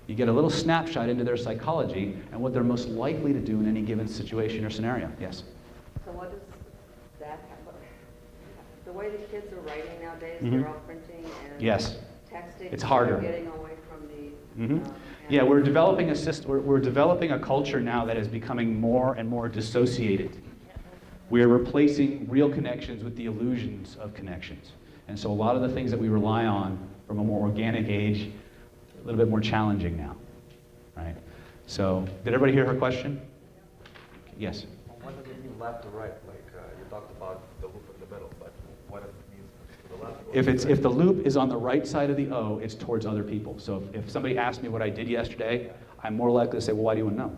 You get a little snapshot into their psychology and what they're most likely to do in any given situation or scenario. Yes? So what does that have? The way the kids are writing nowadays, Mm-hmm. they're all printing and Yes. texting. It's harder. They're getting away from the... Mm-hmm. Yeah, we're developing a system. We're developing a culture now that is becoming more and more dissociated. We are replacing real connections with the illusions of connections. And so a lot of the things that we rely on from a more organic age, a little bit more challenging now, right? So, did everybody hear her question? Yes? What does it mean left to right? Like you talked about the loop in the middle, but what if it means to the left? If the loop is on the right side of the O, it's towards other people. So if somebody asks me what I did yesterday, I'm more likely to say, well, why do you want to know?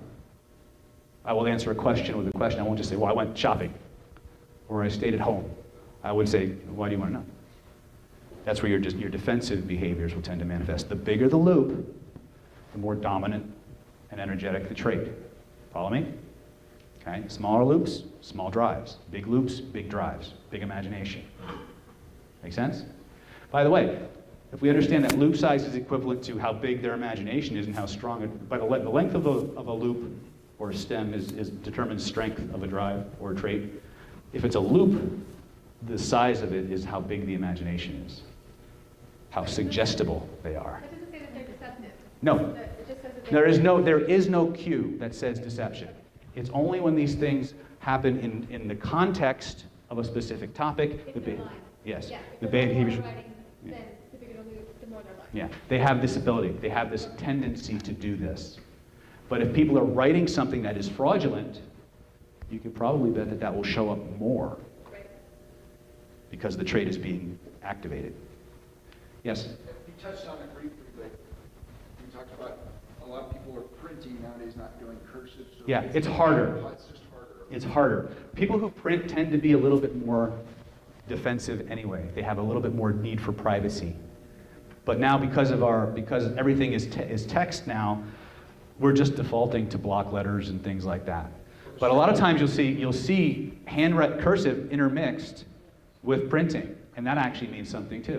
I will answer a question with a question. I won't just say, well, I went shopping, or I stayed at home. I would say, why do you want to know? That's where your defensive behaviors will tend to manifest. The bigger the loop, the more dominant and energetic the trait. Follow me? Okay, smaller loops, small drives. Big loops, big drives. Big imagination. Make sense? By the way, if we understand that loop size is equivalent to how big their imagination is and how strong it, by the length of a loop or a stem is determines strength of a drive or a trait. If it's a loop, the size of it is how big the imagination is, how suggestible they are. That doesn't say that they're deceptive. No, It just says that there is no cue that says deception. It's only when these things happen in the context of a specific topic. If they're lying. Yes, Yeah, the if they're behavior. more writing, then the bigger the loop, the more they're lying. Yeah, they have this ability. They have this tendency to do this. But if people are writing something that is fraudulent, you can probably bet that that will show up more Right. because the trait is being activated. Yes? You touched on it briefly, but you talked about a lot of people are printing nowadays, not doing cursive. So Yeah, it's harder. It's just harder. It's harder. People who print tend to be a little bit more defensive anyway. They have a little bit more need for privacy. But now because everything is text now, we're just defaulting to block letters and things like that. But a lot of times you'll see handwritten cursive intermixed with printing, and that actually means something too.